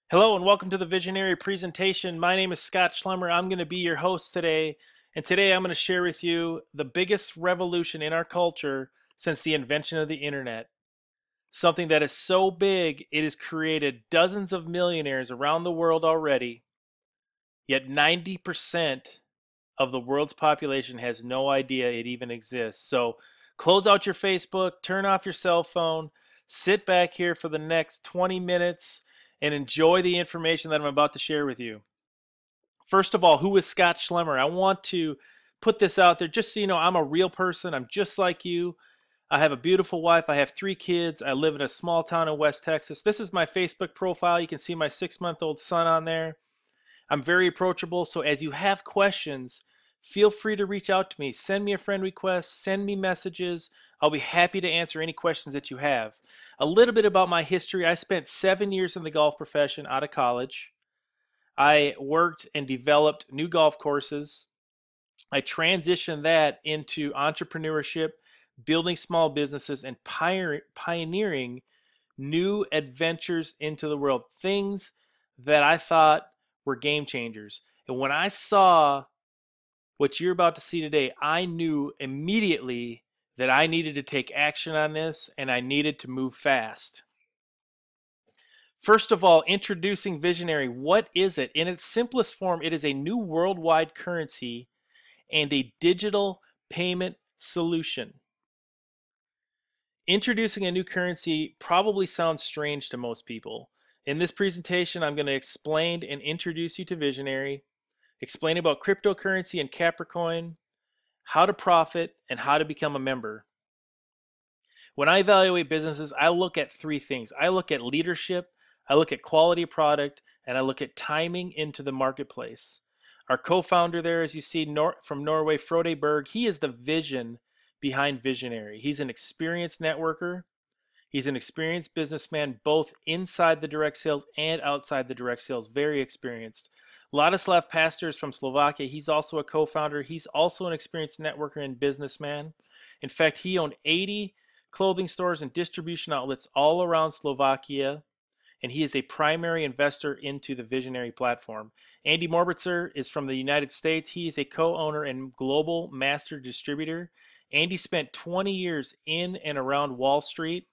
Hello and welcome to the Visionary Presentation. My name is Scott Schlemmer. I'm going to be your host today. And today I'm going to share with you the biggest revolution in our culture since the invention of the internet. Something that is so big, it has created dozens of millionaires around the world already, yet 90% of the world's population has no idea it even exists. So close out your Facebook, turn off your cell phone, sit back here for the next 20 minutes and enjoy the information that I'm about to share with you. First of all, who is Scott Schlemmer? I want to put this out there just so you know I'm a real person. I'm just like you. I have a beautiful wife. I have 3 kids. I live in a small town in West Texas. This is my Facebook profile. You can see my 6-month-old son on there. I'm very approachable, so as you have questions, feel free to reach out to me. Send me a friend request, send me messages. I'll be happy to answer any questions that you have. A little bit about my history. I spent 7 years in the golf profession out of college. I worked and developed new golf courses. I transitioned that into entrepreneurship, building small businesses, and pioneering new adventures into the world, things that I thought were game changers. And when I saw what you're about to see today, I knew immediately that I needed to take action on this and I needed to move fast. First of all, introducing Visionary. What is it? In its simplest form, it is a new worldwide currency and a digital payment solution. Introducing a new currency probably sounds strange to most people. In this presentation, I'm going to explain and introduce you to Visionary, explain about cryptocurrency and Capricorn, how to profit, and how to become a member. When I evaluate businesses, I look at 3 things. I look at leadership, I look at quality of product, and I look at timing into the marketplace. Our co-founder there, as you see, from Norway, Frode Berg, he is the vision behind Visionary. He's an experienced networker. He's an experienced businessman, both inside the direct sales and outside the direct sales, very experienced. Ladislav Pastor is from Slovakia. He's also a co-founder. He's also an experienced networker and businessman. In fact, he owned 80 clothing stores and distribution outlets all around Slovakia, and he is a primary investor into the Visionary platform. Andy Morbitzer is from the United States. He is a co-owner and global master distributor. Andy spent 20 years in and around Wall Street.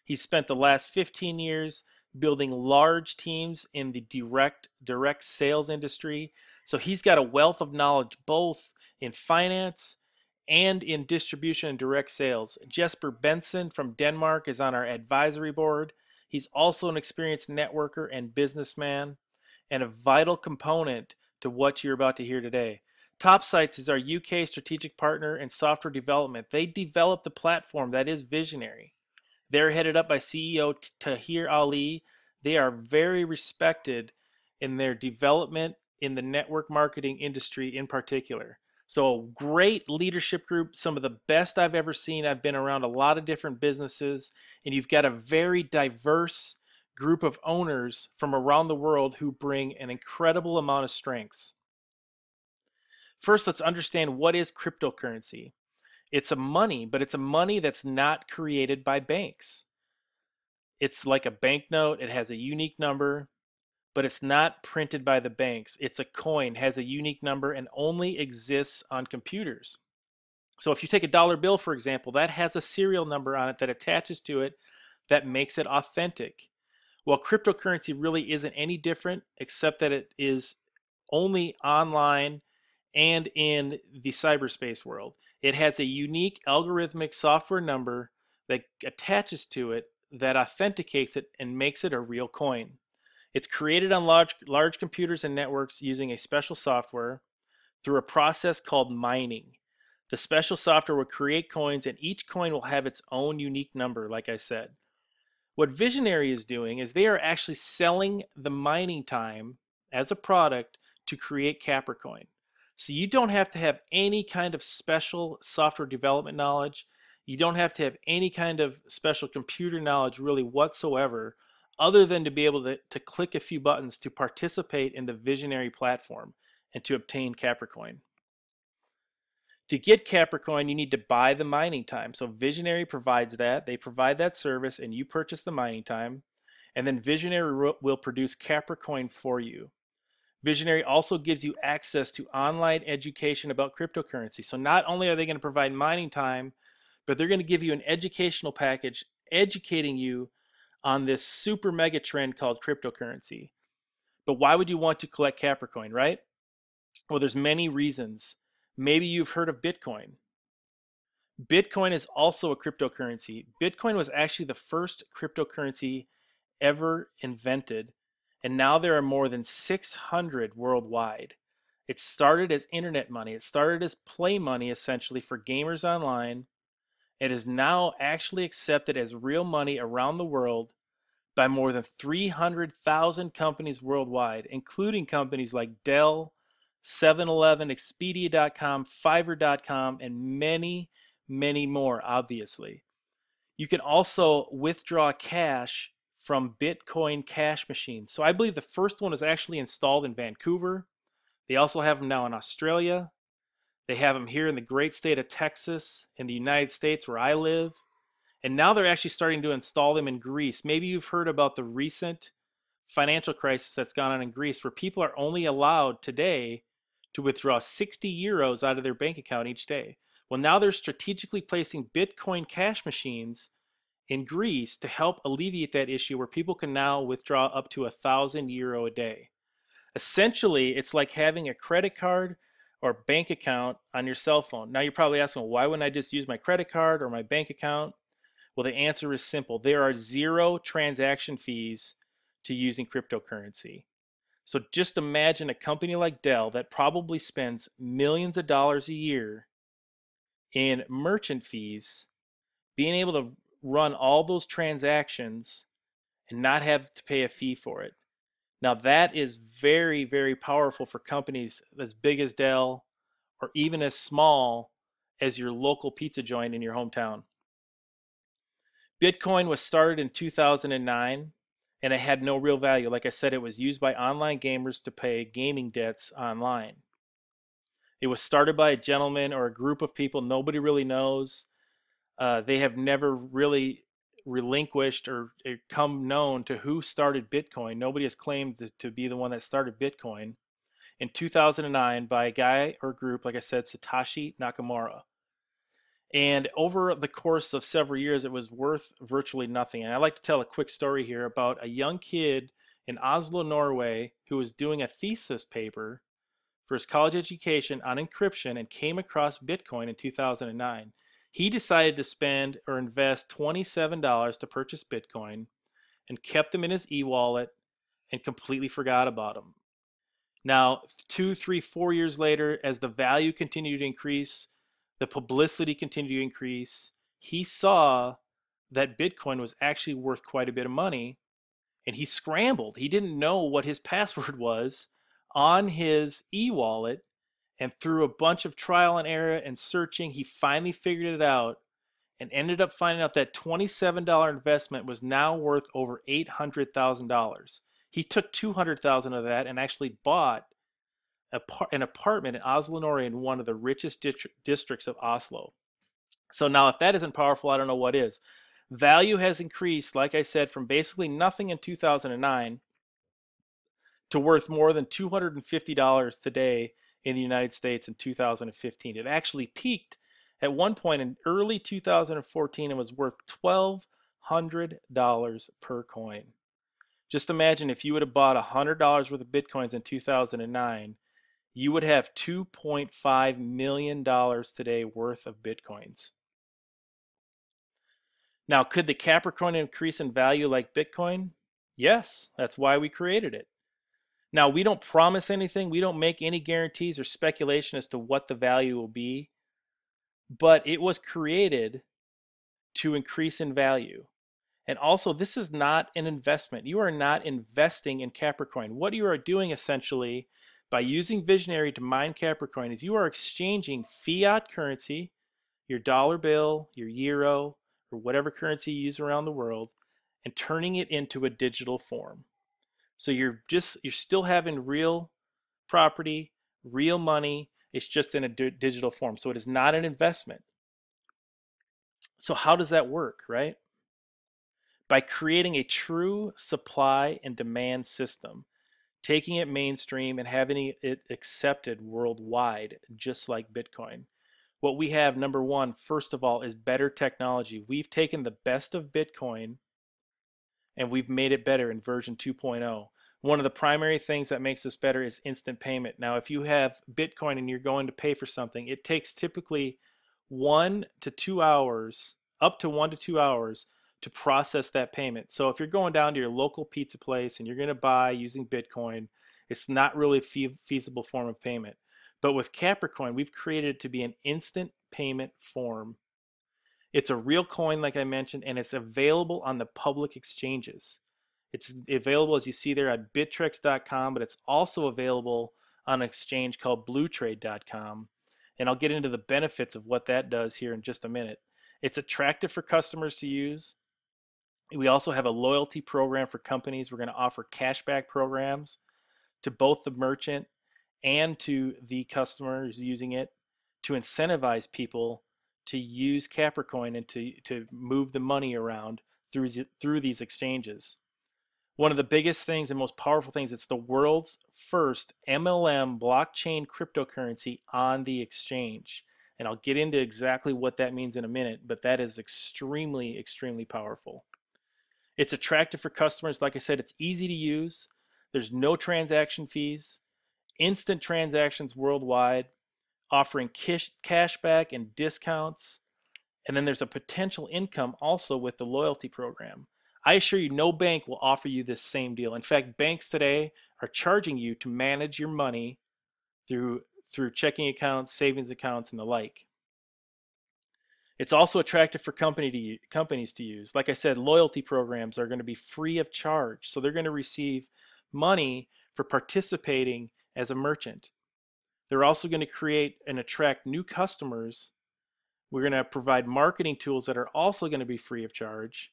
He spent the last 15 years building large teams in the direct sales industry. So he's got a wealth of knowledge both in finance and in distribution and direct sales. Jesper Benson from Denmark is on our advisory board. He's also an experienced networker and businessman and a vital component to what you're about to hear today. Topsites is our UK strategic partner in software development. They developed the platform that is Visionary. They're headed up by CEO Tahir Ali. They are very respected in their development in the network marketing industry in particular. So, a great leadership group, some of the best I've ever seen. I've been around a lot of different businesses, and you've got a very diverse group of owners from around the world who bring an incredible amount of strengths. First, let's understand what is cryptocurrency. It's a money, but it's a money that's not created by banks. It's like a banknote. It has a unique number, but it's not printed by the banks. It's a coin, has a unique number, and only exists on computers. So if you take a dollar bill, for example, that has a serial number on it that attaches to it that makes it authentic. Well, cryptocurrency really isn't any different except that it is only online and in the cyberspace world. It has a unique algorithmic software number that attaches to it that authenticates it and makes it a real coin. It's created on large computers and networks using a special software through a process called mining. The special software will create coins, and each coin will have its own unique number, like I said. What Visionary is doing is they are actually selling the mining time as a product to create Capricorn. So you don't have to have any kind of special software development knowledge. You don't have to have any kind of special computer knowledge really whatsoever, other than to be able to click a few buttons to participate in the Visionary platform and to obtain Capricorn. To get Capricorn, you need to buy the mining time. So Visionary provides that. They provide that service, and you purchase the mining time. and then Visionary will produce Capricoin for you. Visionary also gives you access to online education about cryptocurrency. So not only are they going to provide mining time, but they're going to give you an educational package educating you on this super mega trend called cryptocurrency. But why would you want to collect Capricoin, right? Well, there's many reasons. Maybe you've heard of Bitcoin. Bitcoin is also a cryptocurrency. Bitcoin was actually the first cryptocurrency ever invented, and now there are more than 600 worldwide. It started as internet money. It started as play money, essentially, for gamers online. It is now actually accepted as real money around the world by more than 300,000 companies worldwide, including companies like Dell, 7-Eleven, Expedia.com, Fiverr.com, and many, many more, obviously. You can also withdraw cash from Bitcoin cash machines. So I believe the first one was actually installed in Vancouver. They also have them now in Australia. They have them here in the great state of Texas, in the United States where I live. And now they're actually starting to install them in Greece. Maybe you've heard about the recent financial crisis that's gone on in Greece, where people are only allowed today to withdraw 60 euros out of their bank account each day. Well, now they're strategically placing Bitcoin cash machines in Greece to help alleviate that issue, where people can now withdraw up to €1,000 a day. Essentially, it's like having a credit card or bank account on your cell phone. Now you're probably asking, well, why wouldn't I just use my credit card or my bank account? Well, the answer is simple. There are zero transaction fees to using cryptocurrency. So just imagine a company like Dell that probably spends millions of dollars a year in merchant fees being able to run all those transactions and not have to pay a fee for it. Now that is very, very powerful for companies as big as Dell or even as small as your local pizza joint in your hometown. Bitcoin was started in 2009 and it had no real value. Like I said, it was used by online gamers to pay gaming debts online. It was started by a gentleman or a group of people nobody really knows. They have never really relinquished or come known to who started Bitcoin. Nobody has claimed to be the one that started Bitcoin in 2009 by a guy or group, like I said, Satoshi Nakamoto. And over the course of several years, it was worth virtually nothing. And I'd like to tell a quick story here about a young kid in Oslo, Norway, who was doing a thesis paper for his college education on encryption and came across Bitcoin in 2009. He decided to spend or invest $27 to purchase Bitcoin and kept them in his e-wallet and completely forgot about them. Now, 2, 3, 4 years later, as the value continued to increase, the publicity continued to increase, he saw that Bitcoin was actually worth quite a bit of money, and he scrambled. He didn't know what his password was on his e-wallet, and through a bunch of trial and error and searching, he finally figured it out and ended up finding out that $27 investment was now worth over $800,000. He took 200,000 of that and actually bought an apartment in Oslo, Norway, in one of the richest districts of Oslo. So now, if that isn't powerful, I don't know what is. Value has increased, like I said, from basically nothing in 2009 to worth more than $250 today in the United States in 2015. It actually peaked at one point in early 2014 and was worth $1,200 per coin. Just imagine if you would have bought $100 worth of Bitcoins in 2009, you would have $2.5 million today worth of Bitcoins. Now, could the Capricorn increase in value like Bitcoin? Yes, that's why we created it. Now, we don't promise anything. We don't make any guarantees or speculation as to what the value will be, but it was created to increase in value. And also, this is not an investment. You are not investing in Capricorn. What you are doing essentially by using Visionary to mine Capricorn is you are exchanging fiat currency, your dollar bill, your euro, or whatever currency you use around the world, and turning it into a digital form. So you're still having real property, real money. It's just in a digital form. So it is not an investment. So how does that work, right? by creating a true supply and demand system, taking it mainstream and having it accepted worldwide, just like Bitcoin. What we have, number one, first of all, is better technology. We've taken the best of Bitcoin and we've made it better in version 2.0. One of the primary things that makes this better is instant payment. Now, if you have Bitcoin and you're going to pay for something, it takes typically 1 to 2 hours, up to 1 to 2 hours, to process that payment. So if you're going down to your local pizza place and you're going to buy using Bitcoin, it's not really a feasible form of payment. But with Capricorn, we've created it to be an instant payment form. It's a real coin, like I mentioned, and it's available on the public exchanges. It's available, as you see there, at bittrex.com, but it's also available on an exchange called bluetrade.com. And I'll get into the benefits of what that does here in just a minute. It's attractive for customers to use. We also have a loyalty program for companies. We're going to offer cashback programs to both the merchant and to the customers using it to incentivize people to use Capricorn and to move the money around through these exchanges. One of the biggest things and most powerful things, it's the world's first MLM blockchain cryptocurrency on the exchange. And I'll get into exactly what that means in a minute, but that is extremely, extremely powerful. It's attractive for customers. Like I said, it's easy to use. There's no transaction fees, instant transactions worldwide, offering cashback and discounts. And then there's a potential income also with the loyalty program. I assure you, no bank will offer you this same deal. In fact, banks today are charging you to manage your money through checking accounts, savings accounts, and the like. It's also attractive for companies to use. Like I said, loyalty programs are going to be free of charge. So they're going to receive money for participating as a merchant. They're also going to create and attract new customers. We're going to provide marketing tools that are also going to be free of charge.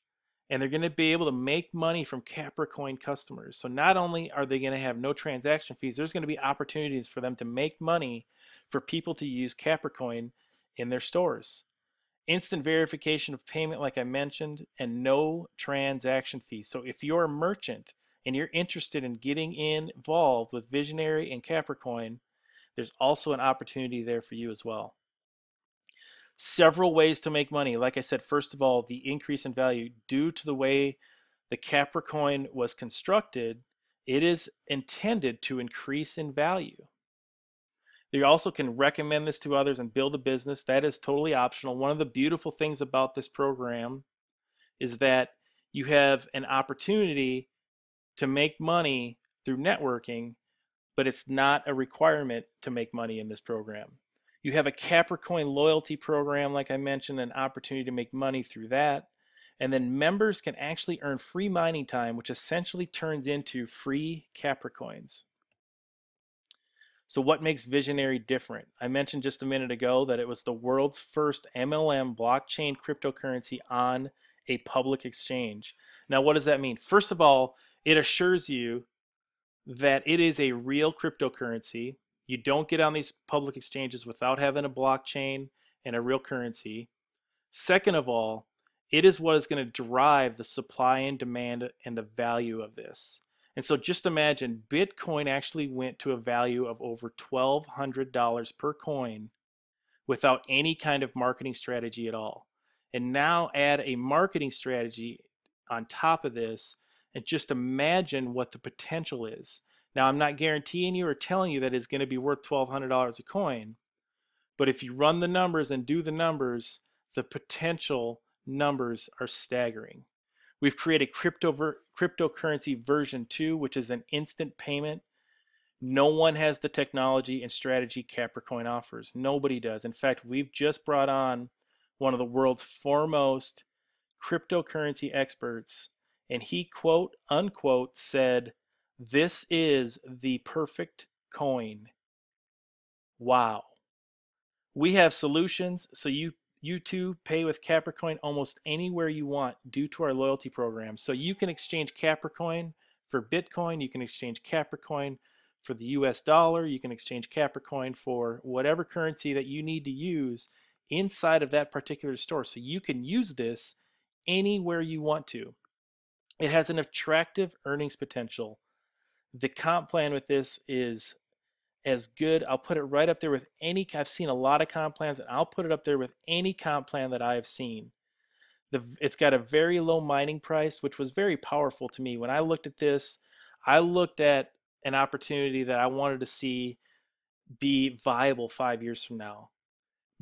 And they're going to be able to make money from Capricorn customers. So not only are they going to have no transaction fees, there's going to be opportunities for them to make money for people to use Capricorn in their stores. Instant verification of payment, like I mentioned, and no transaction fees. So if you're a merchant and you're interested in getting involved with Vizionary and Capricorn, there's also an opportunity there for you as well. Several ways to make money. Like I said, first of all, the increase in value due to the way the Capricorn was constructed, it is intended to increase in value. You also can recommend this to others and build a business. That is totally optional. One of the beautiful things about this program is that you have an opportunity to make money through networking, but it's not a requirement to make money in this program. You have a Capricorn loyalty program, like I mentioned, an opportunity to make money through that. And then members can actually earn free mining time, which essentially turns into free Capricorns. So what makes Vizionary different? I mentioned just a minute ago that it was the world's first MLM blockchain cryptocurrency on a public exchange. Now, what does that mean? First of all, it assures you that it is a real cryptocurrency. You don't get on these public exchanges without having a blockchain and a real currency. Second of all, it is what is going to drive the supply and demand and the value of this. And so just imagine Bitcoin actually went to a value of over $1,200 per coin without any kind of marketing strategy at all. And now add a marketing strategy on top of this, and just imagine what the potential is. Now, I'm not guaranteeing you or telling you that it's going to be worth $1,200 a coin, but if you run the numbers and do the numbers, the potential numbers are staggering. We've created cryptocurrency version 2, which is an instant payment. No one has the technology and strategy Capricorn offers. Nobody does. In fact, we've just brought on one of the world's foremost cryptocurrency experts, and he, quote unquote, said, "This is the perfect coin." Wow. We have solutions so you too pay with Capricorn almost anywhere you want due to our loyalty program. So you can exchange Capricorn for Bitcoin, you can exchange Capricorn for the US dollar, you can exchange Capricorn for whatever currency that you need to use inside of that particular store. So you can use this anywhere you want to. It has an attractive earnings potential. The comp plan with this is as good. I'll put it right up there with any. I've seen a lot of comp plans, and I'll put it up there with any comp plan that I have seen. It's got a very low mining price, which was very powerful to me. When I looked at this, I looked at an opportunity that I wanted to see be viable 5 years from now.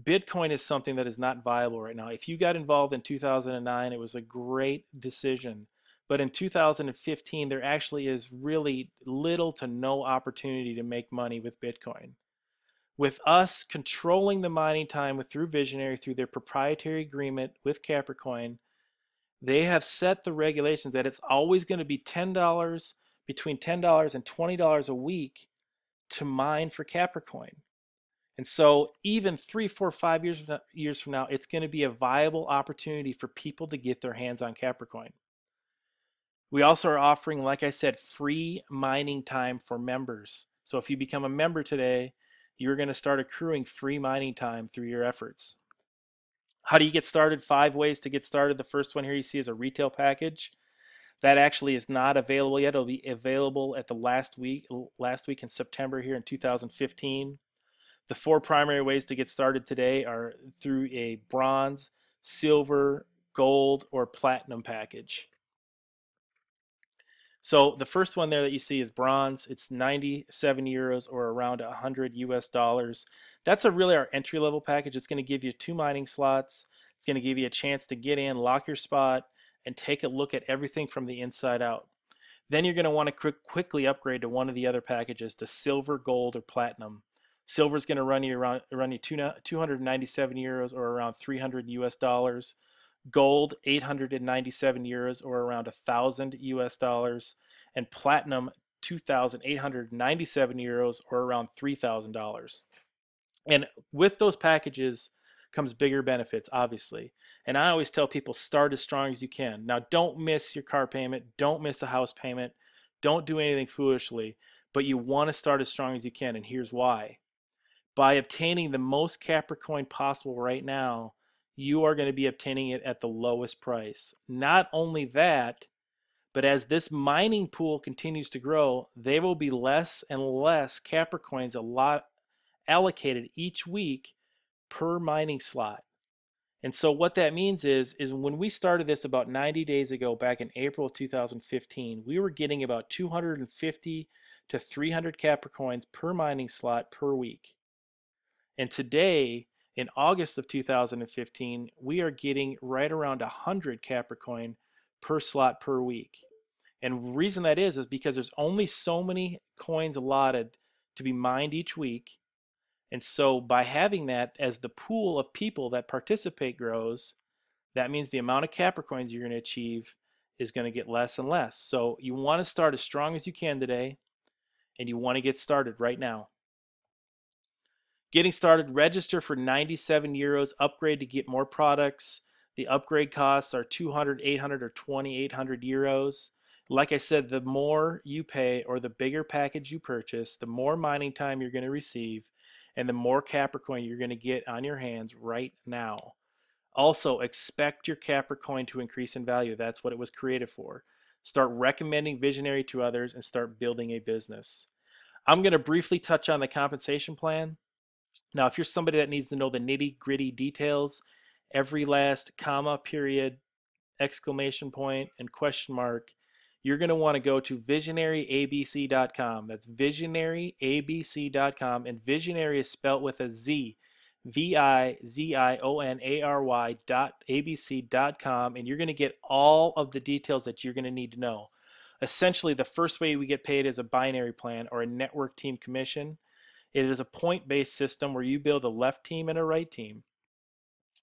Bitcoin is something that is not viable right now. If you got involved in 2009, it was a great decision. But in 2015, there actually is really little to no opportunity to make money with Bitcoin. With us controlling the mining time through Visionary, through their proprietary agreement with Capricorn, they have set the regulations that it's always going to be $10, between $10 and $20 a week to mine for Capricorn. And so even 3, 4, 5 years from now, it's going to be a viable opportunity for people to get their hands on Capricorn. We also are offering, like I said, free mining time for members. So if you become a member today, you're going to start accruing free mining time through your efforts. How do you get started? 5 ways to get started. The first one here you see is a retail package. That actually is not available yet. It'll be available at the last week in September here in 2015. The 4 primary ways to get started today are through a bronze, silver, gold, or platinum package. So the first one there that you see is bronze. It's 97 euros or around 100 US dollars. That's really our entry level package. It's going to give you 2 mining slots. It's going to give you a chance to get in, lock your spot, and take a look at everything from the inside out. Then you're going to want to quickly upgrade to one of the other packages to silver, gold, or platinum. Silver is going to run you 297 euros or around 300 US dollars. Gold 897 euros or around 1,000 US dollars, and platinum 2,897 euros or around $3,000. And with those packages comes bigger benefits, obviously. And I always tell people start as strong as you can. Now, don't miss your car payment, don't miss a house payment, don't do anything foolishly, but you want to start as strong as you can, and here's why. By obtaining the most Capricorn possible right now, you are going to be obtaining it at the lowest price. Not only that, but as this mining pool continues to grow, there will be less and less Capricorns allocated each week per mining slot. And so what that means is when we started this about 90 days ago, back in April of 2015, we were getting about 250 to 300 Capricorns per mining slot per week. And today, in August of 2015, we are getting right around 100 Capricorn per slot per week. And the reason that is because there's only so many coins allotted to be mined each week. And so by having that, as the pool of people that participate grows, that means the amount of Capricorns you're going to achieve is going to get less and less. So you want to start as strong as you can today, and you want to get started right now. Getting started, register for 97 euros, upgrade to get more products. The upgrade costs are 200, 800, or 2,800 euros. Like I said, the more you pay or the bigger package you purchase, the more mining time you're going to receive and the more Capricorn you're going to get on your hands right now. Also, expect your Capricorn to increase in value. That's what it was created for. Start recommending Visionary to others and start building a business. I'm going to briefly touch on the compensation plan. Now, if you're somebody that needs to know the nitty-gritty details, every last comma, period, exclamation point, and question mark, you're going to want to go to visionarybc.com. That's visionarybc.com, and Visionary is spelled with a Z, VIZIONARY.abc.com, and you're going to get all of the details that you're going to need to know. Essentially, the first way we get paid is a binary plan or a network team commission. It is a point-based system where you build a left team and a right team.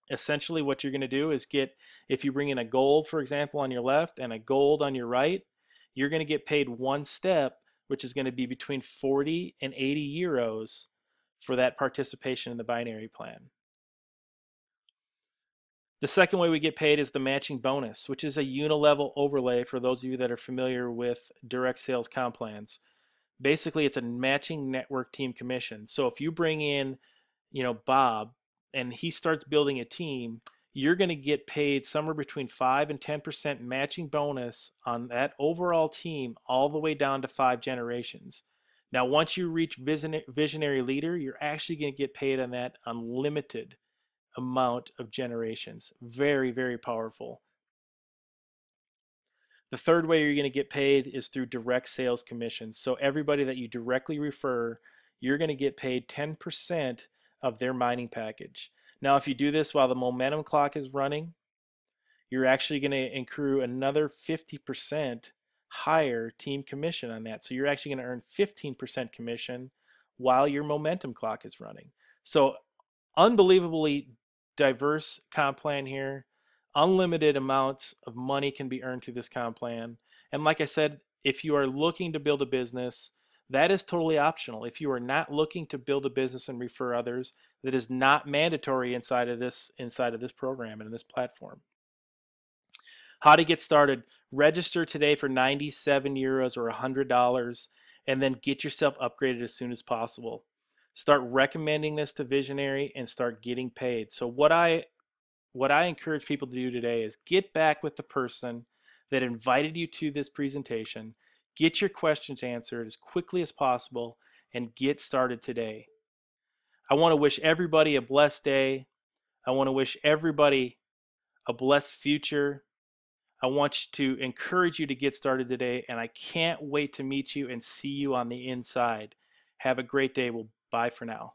Essentially, what you're going to do is if you bring in a gold, for example, on your left and a gold on your right, you're going to get paid one step, which is going to be between 40 and 80 euros for that participation in the binary plan. The second way we get paid is the matching bonus, which is a unilevel overlay for those of you that are familiar with direct sales comp plans. Basically, it's a matching network team commission. So if you bring in, Bob, and he starts building a team, you're going to get paid somewhere between 5 and 10% matching bonus on that overall team all the way down to 5 generations. Now, once you reach visionary leader, you're actually going to get paid on that unlimited amount of generations. Very, very powerful. The third way you're going to get paid is through direct sales commissions. So everybody that you directly refer, you're going to get paid 10% of their mining package. Now, if you do this while the momentum clock is running, you're actually going to accrue another 50% higher team commission on that. So you're actually going to earn 15% commission while your momentum clock is running. So unbelievably diverse comp plan here. Unlimited amounts of money can be earned through this comp plan. And like I said, if you are looking to build a business, that is totally optional. If you are not looking to build a business and refer others, that is not mandatory inside of this program and in this platform. How to get started. Register today for 97 euros or $100 and then get yourself upgraded as soon as possible. Start recommending this to Visionary and start getting paid. So what I encourage people to do today is get back with the person that invited you to this presentation, get your questions answered as quickly as possible, and get started today. I want to wish everybody a blessed day. I want to wish everybody a blessed future. I want to encourage you to get started today, and I can't wait to meet you and see you on the inside. Have a great day. Well, bye for now.